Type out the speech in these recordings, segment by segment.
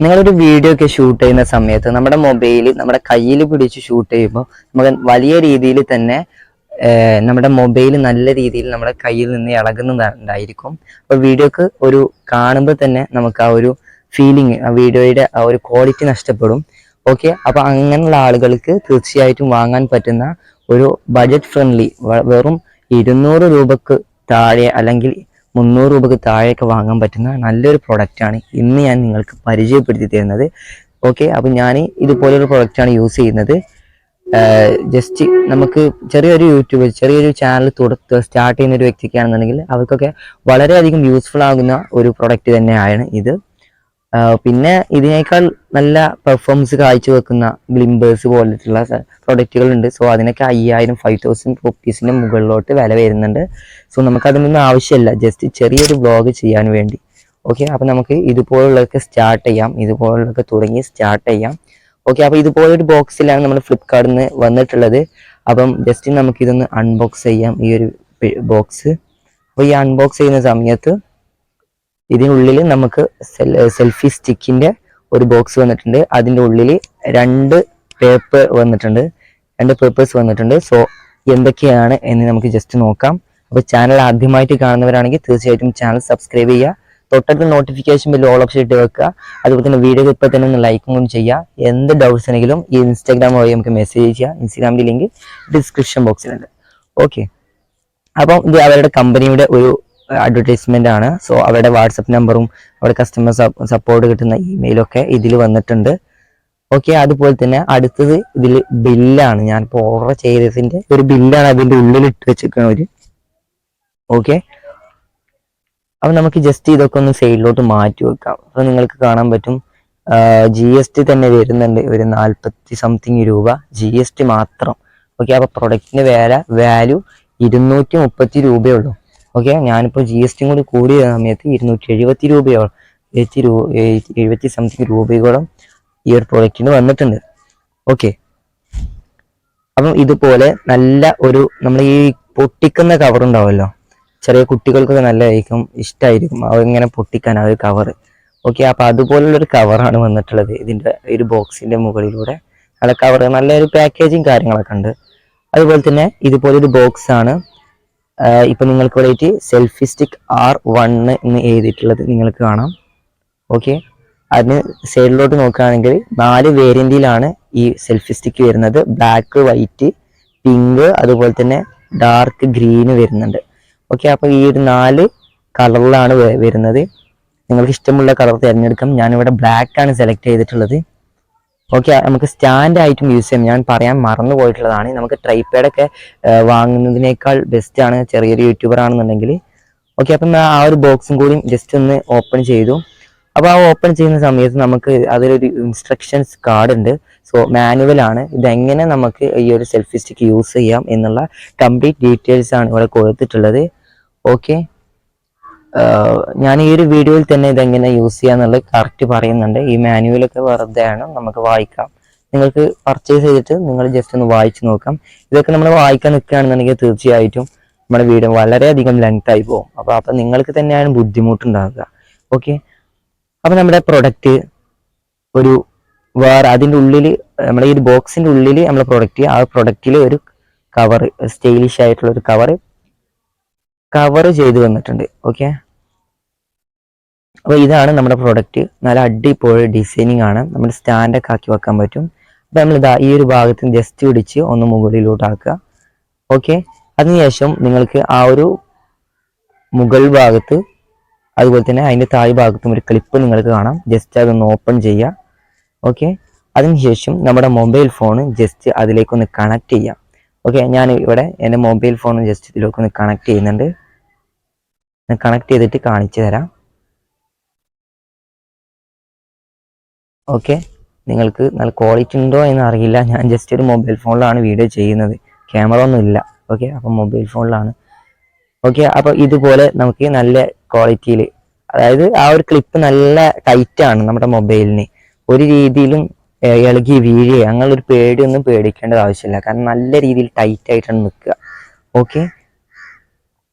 നിങ്ങളൊരു വീഡിയോ ഒക്കെ ഷൂട്ട് ചെയ്യുന്ന സമയത്ത് നമ്മുടെ മൊബൈൽ നമ്മുടെ കയ്യിൽ പിടിച്ച് ഷൂട്ട് ചെയ്യുമ്പോൾ നമുക്ക് വലിയ രീതിയിൽ തന്നെ നമ്മുടെ മൊബൈൽ നല്ല രീതിയിൽ നമ്മുടെ കയ്യിൽ നിന്ന് ഇളകുന്നുണ്ടായിരിക്കും. അപ്പോൾ വീഡിയോക്ക് ഒരു കാണുമ്പോൾ തന്നെ നമുക്ക് ആ ഒരു ഫീലിംഗ്, ആ വീഡിയോയുടെ ആ ഒരു ക്വാളിറ്റി നഷ്ടപ്പെടും. ഓക്കെ, അപ്പോൾ അങ്ങനെയുള്ള ആളുകൾക്ക് തീർച്ചയായിട്ടും വാങ്ങാൻ പറ്റുന്ന ഒരു ബഡ്ജറ്റ് ഫ്രണ്ട്ലി, വെറും 200 രൂപക്ക് താഴെ അല്ലെങ്കിൽ 300 രൂപക്ക് താഴെയൊക്കെ വാങ്ങാൻ പറ്റുന്ന നല്ലൊരു പ്രൊഡക്റ്റാണ് ഇന്ന് ഞാൻ നിങ്ങൾക്ക് പരിചയപ്പെടുത്തി തരുന്നത്. ഓക്കെ, അപ്പം ഞാൻ ഇതുപോലൊരു പ്രൊഡക്റ്റാണ് യൂസ് ചെയ്യുന്നത്. ജസ്റ്റ് നമുക്ക് ചെറിയൊരു ചാനൽ സ്റ്റാർട്ട് ചെയ്യുന്ന ഒരു വ്യക്തിക്കാണെന്നുണ്ടെങ്കിൽ അവർക്കൊക്കെ വളരെയധികം യൂസ്ഫുൾ ആകുന്ന ഒരു പ്രൊഡക്റ്റ് തന്നെയാണ് ഇത്. പിന്നെ ഇതിനേക്കാൾ നല്ല പെർഫോമൻസ് കാഴ്ചവെക്കുന്ന ഗ്ലിംബേഴ്സ് പോലത്തുള്ള പ്രൊഡക്റ്റുകളുണ്ട്. സോ അതിനൊക്കെ 5000-5000 റുപ്പീസിൻ്റെ മുകളിലോട്ട് വില വരുന്നുണ്ട്. സോ നമുക്കതിനൊന്നും ആവശ്യമില്ല, ജസ്റ്റ് ചെറിയൊരു വ്ളോഗ് ചെയ്യാൻ വേണ്ടി. ഓക്കെ, അപ്പോൾ നമുക്ക് ഇതുപോലുള്ളതൊക്കെ സ്റ്റാർട്ട് ചെയ്യാം, ഇതുപോലുള്ളതൊക്കെ തുടങ്ങി സ്റ്റാർട്ട് ചെയ്യാം. ഓക്കെ, അപ്പോൾ ഇതുപോലൊരു ബോക്സിലാണ് നമ്മൾ ഫ്ലിപ്കാർട്ടിൽ നിന്ന് വന്നിട്ടുള്ളത്. അപ്പം ജസ്റ്റ് നമുക്കിതൊന്ന് അൺബോക്സ് ചെയ്യാം, ഈ ഒരു ബോക്സ്. അപ്പോൾ ഈ അൺബോക്സ് ചെയ്യുന്ന സമയത്ത് ഇതിനുള്ളിൽ നമുക്ക് സെൽഫി സ്റ്റിക്കിൻ്റെ ഒരു ബോക്സ് വന്നിട്ടുണ്ട്. അതിൻ്റെ ഉള്ളിൽ രണ്ട് പേപ്പേഴ്സ് വന്നിട്ടുണ്ട്. സോ എന്തൊക്കെയാണ് എന്ന് നമുക്ക് ജസ്റ്റ് നോക്കാം. അപ്പോൾ ചാനൽ ആദ്യമായിട്ട് കാണുന്നവരാണെങ്കിൽ തീർച്ചയായിട്ടും ചാനൽ സബ്സ്ക്രൈബ് ചെയ്യുക, തൊട്ടടുത്ത നോട്ടിഫിക്കേഷൻ ബെൽ ഓൾ ഓപ്ഷൻ ഇട്ട് വെക്കുക. അതുപോലെ തന്നെ വീഡിയോ ഇപ്പോൾ തന്നെ ഒന്ന് ലൈക്കും ചെയ്യുക. എന്ത് ഡൗട്ട്സ് ഉണ്ടെങ്കിലും ഈ ഇൻസ്റ്റാഗ്രാം വഴി നമുക്ക് മെസ്സേജ് ചെയ്യുക. ഇൻസ്റ്റാഗ്രാമിൻ്റെ ലിങ്ക് ഡിസ്ക്രിപ്ഷൻ ബോക്സിലുണ്ട്. ഓക്കെ, അപ്പം ഇത് അവരുടെ കമ്പനിയുടെ ഒരു അഡ്വർടൈസ്മെന്റ് ആണ്. സോ അവരുടെ വാട്സപ്പ് നമ്പറും അവരുടെ കസ്റ്റമർ സപ്പോർട്ട് കിട്ടുന്ന ഇമെയിലൊക്കെ ഇതിൽ വന്നിട്ടുണ്ട്. ഓക്കെ, അതുപോലെ തന്നെ അടുത്തത് ഇതിൽ ബില്ലാണ്. ഞാനിപ്പോൾ ഓർഡർ ചെയ്തതിൻ്റെ ഒരു ബില്ലാണ് അതിൻ്റെ ഉള്ളിൽ ഇട്ട് വെച്ചിരിക്കുന്നത്. ഓക്കെ, അപ്പം നമുക്ക് ജസ്റ്റ് ഇതൊക്കെ ഒന്ന് സൈഡിലോട്ട് മാറ്റി വെക്കാം. അപ്പോൾ നിങ്ങൾക്ക് കാണാൻ പറ്റും GST തന്നെ വരുന്നുണ്ട്, ഒരു 40 സംതിങ് രൂപ GST മാത്രം. ഓക്കെ, അപ്പോൾ പ്രൊഡക്റ്റിൻ്റെ വാല്യൂ 230 രൂപയേ ഉള്ളൂ. ഓക്കെ, ഞാനിപ്പോൾ GST കൂടി കൂടിയ സമയത്ത് 270 രൂപയോ 70 സംതിങ് രൂപയോളം ഈ ഒരു പ്രൊഡക്റ്റിന് വന്നിട്ടുണ്ട്. ഓക്കെ, അപ്പം ഇതുപോലെ നല്ല ഒരു നമ്മൾ ഈ പൊട്ടിക്കുന്ന കവർ ഉണ്ടാവുമല്ലോ, ചെറിയ കുട്ടികൾക്കൊക്കെ നല്ലതായിരിക്കും, ഇഷ്ടമായിരിക്കും അവരിങ്ങനെ പൊട്ടിക്കാൻ ആ ഒരു കവർ. ഓക്കെ, അപ്പോൾ അതുപോലുള്ളൊരു കവറാണ് വന്നിട്ടുള്ളത് ഇതിൻ്റെ ഒരു ബോക്സിൻ്റെ മുകളിലൂടെ. നല്ല കവർ, നല്ലൊരു പാക്കേജിങ് കാര്യങ്ങളൊക്കെ ഉണ്ട്. അതുപോലെ തന്നെ ഇതുപോലൊരു ബോക്സാണ്. ഇപ്പം നിങ്ങൾക്ക് ഇവിടെ സെൽഫി സ്റ്റിക്ക് R1 എന്ന് എഴുതിയിട്ടുള്ളത് നിങ്ങൾക്ക് കാണാം. ഓക്കെ, അതിന് സൈഡിലോട്ട് നോക്കുകയാണെങ്കിൽ 4 വേരിയന്റിലാണ് ഈ സെൽഫി സ്റ്റിക്ക് വരുന്നത്. ബ്ലാക്ക്, വൈറ്റ്, പിങ്ക്, അതുപോലെ തന്നെ ഡാർക്ക് ഗ്രീന് വരുന്നുണ്ട്. ഓക്കെ, അപ്പോൾ ഈ ഒരു 4 കളറിലാണ് വരുന്നത്. നിങ്ങൾക്ക് ഇഷ്ടമുള്ള കളർ തിരഞ്ഞെടുക്കാം. ഞാനിവിടെ ബ്ലാക്ക് ആണ് സെലക്ട് ചെയ്തിട്ടുള്ളത്. ഓക്കെ, നമുക്ക് സ്റ്റാൻഡ് ആയിട്ടും യൂസ് ചെയ്യാം. ഞാൻ പറയാൻ മറന്നു പോയിട്ടുള്ളതാണ്, നമുക്ക് ട്രൈപാഡൊക്കെ വാങ്ങുന്നതിനേക്കാൾ ബെസ്റ്റാണ് ചെറിയൊരു യൂട്യൂബർ ആണെന്നുണ്ടെങ്കിൽ. ഓക്കെ, അപ്പം ആ ഒരു ബോക്സും കൂടി ജസ്റ്റ് ഒന്ന് ഓപ്പൺ ചെയ്തു. അപ്പോൾ ആ ഓപ്പൺ ചെയ്യുന്ന സമയത്ത് നമുക്ക് അതിലൊരു ഇൻസ്ട്രക്ഷൻസ് കാർഡ് ഉണ്ട്. സോ മാനുവലാണ്, ഇതെങ്ങനെ നമുക്ക് ഈ ഒരു സെൽഫി സ്റ്റിക്ക് യൂസ് ചെയ്യാം എന്നുള്ള കംപ്ലീറ്റ് ഡീറ്റെയിൽസ് ആണ് ഇവിടെ കൊടുത്തിട്ടുള്ളത്. ഓക്കെ, ഞാൻ ഈ ഒരു വീഡിയോയിൽ തന്നെ ഇതെങ്ങനെ യൂസ് ചെയ്യാന്നുള്ളത് കറക്റ്റ് പറയുന്നുണ്ട്. ഈ മാനുവലൊക്കെ വെറുതെ ആണ്, നമുക്ക് വായിക്കാം. നിങ്ങൾക്ക് പർച്ചേസ് ചെയ്തിട്ട് നിങ്ങൾ ജസ്റ്റ് ഒന്ന് വായിച്ച് നോക്കാം. ഇതൊക്കെ നമ്മൾ വായിക്കാൻ നിൽക്കുകയാണെന്നുണ്ടെങ്കിൽ തീർച്ചയായിട്ടും നമ്മുടെ വീഡിയോ വളരെയധികം ലെങ്ത് ആയി പോകും. അപ്പം നിങ്ങൾക്ക് തന്നെയാണ് ബുദ്ധിമുട്ടുണ്ടാകുക. ഓക്കെ, അപ്പം നമ്മുടെ പ്രൊഡക്റ്റ് ഒരു അതിൻ്റെ ഉള്ളിൽ നമ്മുടെ ഈ ഒരു ബോക്സിൻ്റെ ഉള്ളിൽ നമ്മളെ പ്രൊഡക്റ്റ്, ആ പ്രൊഡക്റ്റിൽ ഒരു കവർ, സ്റ്റൈലിഷ് ആയിട്ടുള്ള ഒരു കവർ ചെയ്ത് വന്നിട്ടുണ്ട്. ഓക്കെ, അപ്പോൾ ഇതാണ് നമ്മുടെ പ്രൊഡക്റ്റ്. നല്ല അടിപൊളി ഡിസൈനിങ് ആണ്, നമ്മുടെ സ്റ്റാൻഡൊക്കെ ആക്കി വെക്കാൻ പറ്റും. അപ്പോൾ നമ്മളിതാ ഈ ഒരു ഭാഗത്ത് ജസ്റ്റ് പിടിച്ച് ഒന്ന് മുകളിലോട്ടാക്കുക. ഓക്കെ, അതിനുശേഷം നിങ്ങൾക്ക് ആ ഒരു മുകൾ ഭാഗത്ത് അതുപോലെ തന്നെ അതിൻ്റെ താഴെ ഭാഗത്തും ഒരു ക്ലിപ്പ് നിങ്ങൾക്ക് കാണാം. ജസ്റ്റ് അതൊന്ന് ഓപ്പൺ ചെയ്യുക. ഓക്കെ, അതിനുശേഷം നമ്മുടെ മൊബൈൽ ഫോൺ ജസ്റ്റ് അതിലേക്കൊന്ന് കണക്ട് ചെയ്യാം. ഓക്കെ, ഞാൻ ഇവിടെ എൻ്റെ മൊബൈൽ ഫോൺ ജസ്റ്റ് ഇതിലേക്കൊന്ന് കണക്ട് ചെയ്യുന്നുണ്ട്. കണക്ട് ചെയ്തിട്ട് കാണിച്ചു തരാം. ഓക്കെ, നിങ്ങൾക്ക് നല്ല ക്വാളിറ്റി ഉണ്ടോ എന്ന് അറിയില്ല, ഞാൻ ജസ്റ്റ് ഒരു മൊബൈൽ ഫോണിലാണ് വീഡിയോ ചെയ്യുന്നത്, ക്യാമറ ഒന്നും ഇല്ല. ഓക്കെ, അപ്പം മൊബൈൽ ഫോണിലാണ്. ഓക്കെ, അപ്പോൾ ഇതുപോലെ നമുക്ക് നല്ല ക്വാളിറ്റിയിൽ, അതായത് ആ ഒരു ക്ലിപ്പ് നല്ല ടൈറ്റാണ് നമ്മുടെ മൊബൈലിന്, ഒരു രീതിയിലും ഇളകി വീഴുക അങ്ങനെയൊരു പേടിയൊന്നും പേടിക്കേണ്ട ആവശ്യമില്ല, കാരണം നല്ല രീതിയിൽ ടൈറ്റ് ആയിട്ടാണ് നിൽക്കുക. ഓക്കെ,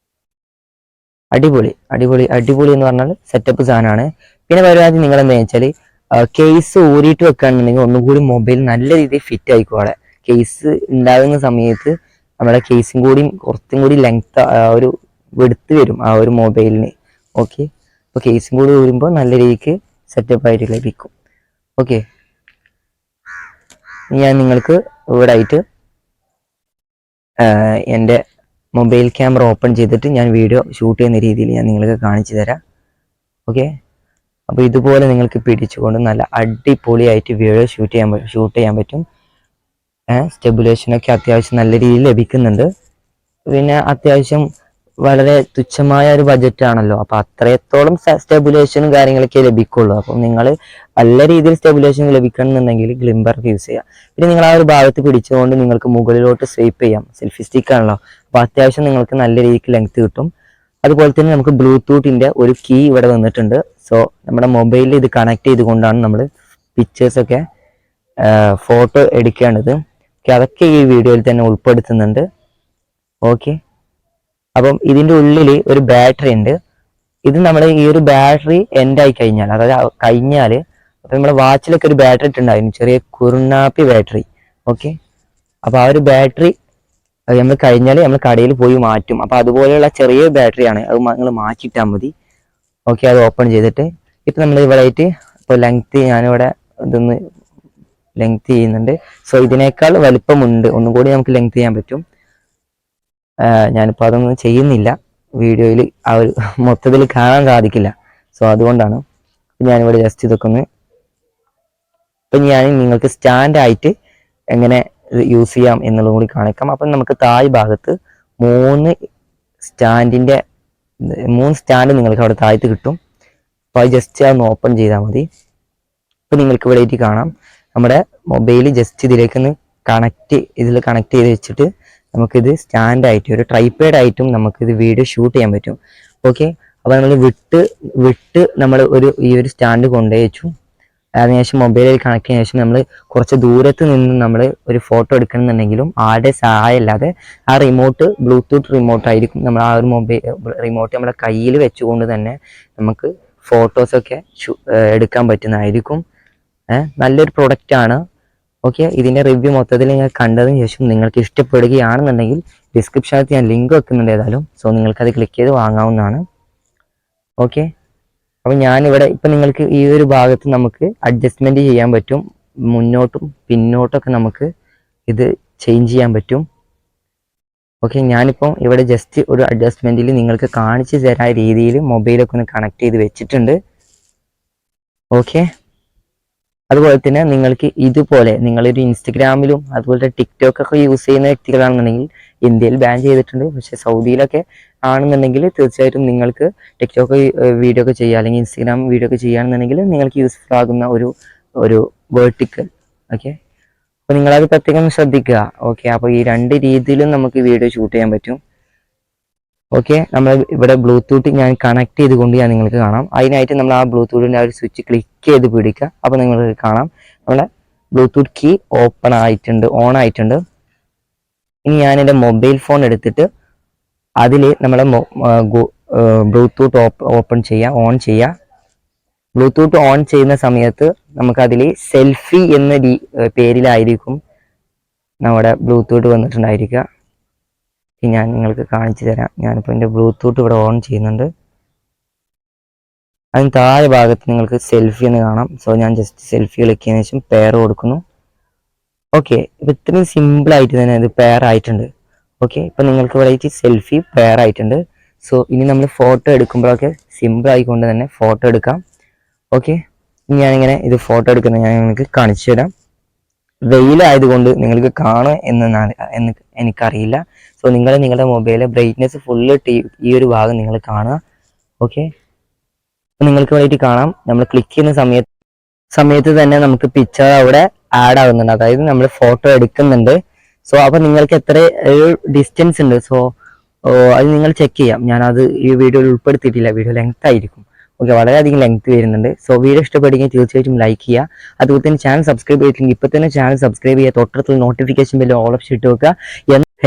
അടിപൊളി അടിപൊളി അടിപൊളി എന്ന് പറഞ്ഞാൽ സെറ്റപ്പ് സാധനമാണ്. പിന്നെ പരിപാടി നിങ്ങൾ എന്താ വെച്ചാൽ കേസ് ഊരിയിട്ട് വെക്കുകയാണെന്നുണ്ടെങ്കിൽ ഒന്നും കൂടി മൊബൈൽ നല്ല രീതിയിൽ ഫിറ്റ് ആയിക്കോളും. അവിടെ കേസ് ഉണ്ടാകുന്ന സമയത്ത് നമ്മുടെ കേസും കൂടി കുറച്ചും കൂടി ലെങ്ത് ഒരു വെടുത്ത് വരും ആ ഒരു മൊബൈലിന്. ഓക്കെ, അപ്പോൾ കേസും കൂടി ഊരുമ്പോൾ നല്ല രീതിക്ക് സെറ്റപ്പ് ആയിട്ട് ലഭിക്കും. ഓക്കെ, ഞാൻ നിങ്ങൾക്ക് ഇവിടെ ആയിട്ട് എൻ്റെ മൊബൈൽ ക്യാമറ ഓപ്പൺ ചെയ്തിട്ട് ഞാൻ വീഡിയോ ഷൂട്ട് ചെയ്യുന്ന രീതിയിൽ ഞാൻ നിങ്ങൾക്ക് കാണിച്ചു തരാം. ഓക്കെ, അപ്പോൾ ഇതുപോലെ നിങ്ങൾക്ക് പിടിച്ചുകൊണ്ട് നല്ല അടിപൊളിയായിട്ട് വീഡിയോ ഷൂട്ട് ചെയ്യാൻ പറ്റും. സ്റ്റെബിലേഷനൊക്കെ അത്യാവശ്യം നല്ല രീതിയിൽ ലഭിക്കുന്നുണ്ട്. പിന്നെ അത്യാവശ്യം വളരെ തുച്ഛമായ ഒരു ബജറ്റ് ആണല്ലോ, അപ്പോൾ അത്രത്തോളം സ്റ്റെബിലേഷനും കാര്യങ്ങളൊക്കെ ലഭിക്കുള്ളൂ. അപ്പം നിങ്ങൾ നല്ല രീതിയിൽ സ്റ്റെബിലേഷൻ ലഭിക്കണമെന്നുണ്ടെങ്കിൽ ഗ്ലിംബർ യൂസ് ചെയ്യുക. പിന്നെ നിങ്ങൾ ആ ഒരു ഭാഗത്ത് പിടിച്ചുകൊണ്ട് നിങ്ങൾക്ക് മുകളിലോട്ട് സ്വൈപ്പ് ചെയ്യാം. സെൽഫി സ്റ്റിക്ക് ആണല്ലോ, അപ്പോൾ അത്യാവശ്യം നിങ്ങൾക്ക് നല്ല രീതിക്ക് ലെങ്ത് കിട്ടും. അതുപോലെ തന്നെ നമുക്ക് ബ്ലൂടൂത്തിന്റെ ഒരു കീ ഇവിടെ വന്നിട്ടുണ്ട്. സോ നമ്മുടെ മൊബൈലിൽ ഇത് കണക്ട് ചെയ്തുകൊണ്ടാണ് നമ്മൾ പിക്ചേഴ്സൊക്കെ ഫോട്ടോ എടുക്കേണ്ടത്. അതൊക്കെ ഈ വീഡിയോയിൽ തന്നെ ഉൾപ്പെടുത്തുന്നുണ്ട്. ഓക്കെ, അപ്പം ഇതിൻ്റെ ഉള്ളിൽ ഒരു ബാറ്ററി ഉണ്ട്. ഇത് നമ്മൾ ഈ ഒരു ബാറ്ററി എൻഡ് ആയി കഴിഞ്ഞാൽ, അതായത് കഴിഞ്ഞാൽ, അപ്പം നമ്മുടെ വാച്ചിലൊക്കെ ഒരു ബാറ്ററി ഇട്ടുണ്ടായിരുന്നു, ചെറിയ കുറുനാപ്പി ബാറ്ററി. ഓക്കെ, അപ്പോൾ ആ ഒരു ബാറ്ററി നമ്മൾ കഴിഞ്ഞാൽ നമ്മൾ കടയിൽ പോയി മാറ്റും. അപ്പോൾ അതുപോലെയുള്ള ചെറിയ ബാറ്ററിയാണ്, അത് നിങ്ങൾ മാറ്റിയിട്ടാൽ മതി. ഓക്കെ, അത് ഓപ്പൺ ചെയ്തിട്ട് ഇപ്പം നമ്മൾ ഇവിടെ ആയിട്ട് ഇപ്പോൾ ലെങ്ത് ഞാനിവിടെ ഇതൊന്ന് ലെങ്ത് ചെയ്യുന്നുണ്ട്. സോ ഇതിനേക്കാൾ വലിപ്പമുണ്ട്, ഒന്നും കൂടി നമുക്ക് ലെങ്ത് ചെയ്യാൻ പറ്റും. ഞാനിപ്പോൾ അതൊന്നും ചെയ്യുന്നില്ല, വീഡിയോയിൽ ആ ഒരു മൊത്തത്തിൽ കാണാൻ സാധിക്കില്ല. സോ അതുകൊണ്ടാണ് ഞാനിവിടെ ജസ്റ്റ് ഇതൊക്കെ ഒന്ന്. ഇപ്പം ഞാൻ നിങ്ങൾക്ക് സ്റ്റാൻഡായിട്ട് എങ്ങനെ യൂസ് ചെയ്യാം എന്നുള്ളതും കൂടി കാണിക്കാം. അപ്പം നമുക്ക് താഴെ ഭാഗത്ത് 3 സ്റ്റാൻഡ് നിങ്ങൾക്ക് അവിടെ താഴത്ത് കിട്ടും. അപ്പോൾ അത് ജസ്റ്റ് അതൊന്ന് ഓപ്പൺ ചെയ്താൽ മതി. ഇപ്പം നിങ്ങൾക്ക് ഇവിടെ ആയിട്ട് കാണാം നമ്മുടെ മൊബൈൽ ജസ്റ്റ് ഇതിലേക്കൊന്ന് ഇതിൽ കണക്ട് ചെയ്ത് വെച്ചിട്ട് നമുക്കിത് സ്റ്റാൻഡായിട്ട് ഒരു ട്രൈപാഡ് ആയിട്ടും നമുക്കിത് വീഡിയോ ഷൂട്ട് ചെയ്യാൻ പറ്റും. ഓക്കെ, അപ്പോൾ നമ്മൾ വിട്ട് നമ്മൾ ഈ ഒരു സ്റ്റാൻഡ് കൊണ്ടുപോയി വെച്ചു. അതിനുശേഷം മൊബൈലിൽ കണക്ട് ചെയ്തതിനു ശേഷം നമ്മൾ കുറച്ച് ദൂരത്ത് നിന്ന് നമ്മൾ ഒരു ഫോട്ടോ എടുക്കണമെന്നുണ്ടെങ്കിലും ആരുടെ സഹായം ഇല്ലാതെ ആ റിമോട്ട് ബ്ലൂടൂത്ത് റിമോട്ട് ആയിരിക്കും. നമ്മൾ ആ ഒരു മൊബൈൽ റിമോട്ട് നമ്മുടെ കയ്യിൽ വെച്ചുകൊണ്ട് തന്നെ നമുക്ക് ഫോട്ടോസൊക്കെ എടുക്കാൻ പറ്റുന്നതായിരിക്കും. നല്ലൊരു പ്രൊഡക്റ്റാണ്. ഓക്കെ, ഇതിൻ്റെ റിവ്യൂ മൊത്തത്തിൽ നിങ്ങൾ കണ്ടതിന് ശേഷം നിങ്ങൾക്ക് ഇഷ്ടപ്പെടുകയാണെന്നുണ്ടെങ്കിൽ ഡിസ്ക്രിപ്ഷനകത്ത് ഞാൻ ലിങ്ക് വെക്കുന്നുണ്ട് ഏതായാലും. സോ നിങ്ങൾക്കത് ക്ലിക്ക് ചെയ്ത് വാങ്ങാവുന്നതാണ്. ഓക്കെ, അപ്പോൾ ഞാനിവിടെ ഇപ്പം നിങ്ങൾക്ക് ഈ ഒരു ഭാഗത്ത് നമുക്ക് അഡ്ജസ്റ്റ്മെൻറ്റ് ചെയ്യാൻ പറ്റും. മുന്നോട്ടും പിന്നോട്ടൊക്കെ നമുക്ക് ഇത് ചേഞ്ച് ചെയ്യാൻ പറ്റും. ഓക്കെ, ഞാനിപ്പം ഇവിടെ ജസ്റ്റ് ഒരു അഡ്ജസ്റ്റ്മെൻറ്റിൽ നിങ്ങൾക്ക് കാണിച്ചു തരാൻ രീതിയിൽ മൊബൈലൊക്കെ ഒന്ന് കണക്ട് ചെയ്ത് വെച്ചിട്ടുണ്ട്. ഓക്കെ, അതുപോലെ തന്നെ നിങ്ങൾക്ക് ഇതുപോലെ നിങ്ങളൊരു ഇൻസ്റ്റഗ്രാമിലും അതുപോലെ ടിക്ടോക്കൊക്കെ യൂസ് ചെയ്യുന്ന വ്യക്തികളാണെന്നുണ്ടെങ്കിൽ ഇന്ത്യയിൽ ബാൻ ചെയ്തിട്ടുണ്ട്. പക്ഷേ സൗദിയിലൊക്കെ ആണെന്നുണ്ടെങ്കിൽ തീർച്ചയായിട്ടും നിങ്ങൾക്ക് ടിക്ടോക്ക് വീഡിയോ ഒക്കെ ചെയ്യുക അല്ലെങ്കിൽ ഇൻസ്റ്റഗ്രാം വീഡിയോ ഒക്കെ ചെയ്യുകയാണെന്നുണ്ടെങ്കിൽ നിങ്ങൾക്ക് യൂസ്ഫുൾ ആകുന്ന ഒരു വേർട്ടിക്കൽ. ഓക്കെ, അപ്പോൾ നിങ്ങളത് പ്രത്യേകം ശ്രദ്ധിക്കുക. ഓക്കെ, അപ്പോൾ ഈ 2 രീതിയിലും നമുക്ക് വീഡിയോ ഷൂട്ട് ചെയ്യാൻ പറ്റും. ഓക്കെ, നമ്മൾ ഇവിടെ ബ്ലൂടൂത്ത് ഞാൻ കണക്ട് ചെയ്തുകൊണ്ട് ഞാൻ നിങ്ങൾക്ക് കാണാം. അതിനായിട്ട് നമ്മൾ ആ ബ്ലൂടൂത്തിൻ്റെ ആ ഒരു സ്വിച്ച് ക്ലിക്ക് ചെയ്ത് പിടിക്കുക. അപ്പോൾ നിങ്ങൾക്ക് കാണാം നമ്മുടെ ബ്ലൂടൂത്ത് കീ ഓൺ ആയിട്ടുണ്ട്. ഇനി ഞാൻ എൻ്റെ മൊബൈൽ ഫോൺ എടുത്തിട്ട് അതിൽ നമ്മളെ ബ്ലൂടൂത്ത് ഓൺ ചെയ്യുക. ബ്ലൂടൂത്ത് ഓൺ ചെയ്യുന്ന സമയത്ത് നമുക്കതിൽ സെൽഫി എന്ന പേരിലായിരിക്കും നമ്മുടെ ബ്ലൂടൂത്ത് വന്നിട്ടുണ്ടായിരിക്കുക. ഞാൻ നിങ്ങൾക്ക് കാണിച്ചു തരാം. ഞാനിപ്പോൾ എൻ്റെ ബ്ലൂടൂത്ത് ഇവിടെ ഓൺ ചെയ്യുന്നുണ്ട്. അതിന് താഴെ ഭാഗത്ത് നിങ്ങൾക്ക് സെൽഫി എന്ന് കാണാം. സോ ഞാൻ ജസ്റ്റ് സെൽഫി ക്ലിക്ക് ചെയ്തതിനു ശേഷം പെയർ കൊടുക്കുന്നു. ഓക്കെ, ഇപ്പം ഇത്രയും സിമ്പിളായിട്ട് തന്നെ ഇത് പെയർ ആയിട്ടുണ്ട്. ഓക്കെ, ഇപ്പം നിങ്ങൾക്ക് ഇവിടെ സെൽഫി പെയർ ആയിട്ടുണ്ട്. സോ ഇനി നമ്മൾ ഫോട്ടോ എടുക്കുമ്പോഴൊക്കെ സിമ്പിൾ ആയിക്കൊണ്ട് തന്നെ ഫോട്ടോ എടുക്കാം. ഓക്കെ, ഇനി ഞാനിങ്ങനെ ഇത് ഫോട്ടോ എടുക്കുന്നത് ഞാൻ നിങ്ങൾക്ക് കാണിച്ചു തരാം. വെയിലായതുകൊണ്ട് നിങ്ങൾക്ക് കാണുക എന്ന് എനിക്കറിയില്ല. സോ നിങ്ങളുടെ മൊബൈലിലെ ബ്രൈറ്റ്നെസ് ഫുള്ള് ഈ ഒരു ഭാഗം നിങ്ങൾ കാണുക. ഓക്കെ, നിങ്ങൾക്ക് വേണ്ടിയിട്ട് കാണാം നമ്മൾ ക്ലിക്ക് ചെയ്യുന്ന സമയത്ത് തന്നെ നമുക്ക് പിക്ചർ അവിടെ ആഡ് ആവുന്നുണ്ട്, അതായത് നമ്മൾ ഫോട്ടോ എടുക്കുന്നുണ്ട്. സോ അപ്പോൾ നിങ്ങൾക്ക് എത്ര ഒരു ഡിസ്റ്റൻസ് ഉണ്ട്. സോ അത് നിങ്ങൾ ചെക്ക് ചെയ്യാം. ഞാനത് ഈ വീഡിയോയിൽ ഉൾപ്പെടുത്തിയിട്ടില്ല, വീഡിയോ ലെങ്ത് ആയിരിക്കും. ഓക്കെ, വളരെയധികം ലെങ്ത് വരുന്നുണ്ട്. സോ വീഡിയോ ഇഷ്ടപ്പെടുകയും തീർച്ചയായിട്ടും ലൈക്ക് ചെയ്യുക. അതുപോലെ തന്നെ ചാനൽ സബ്സ്ക്രൈബ് ചെയ്തിട്ടുണ്ടെങ്കിൽ ഇപ്പോൾ തന്നെ ചാനൽ സബ്സ്ക്രൈബ് ചെയ്യുക. തൊട്ടടുത്തുള്ള നോട്ടിഫിക്കേഷൻ ബെല്ല് ഓൾ ഓപ്ഷൻ ഇട്ട് വെക്കുക.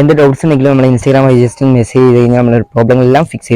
എന്ത് ഡൗട്ട്സ് ഉണ്ടെങ്കിലും നമ്മൾ ഇൻസ്റ്റാഗ്രാം വഴി ജസ്റ്റ് മെസ്സേജ് ചെയ്ത് കഴിഞ്ഞാൽ നമ്മളൊരു പ്രോബ്ലം എല്ലാം ഫിക്സ് ചെയ്യും.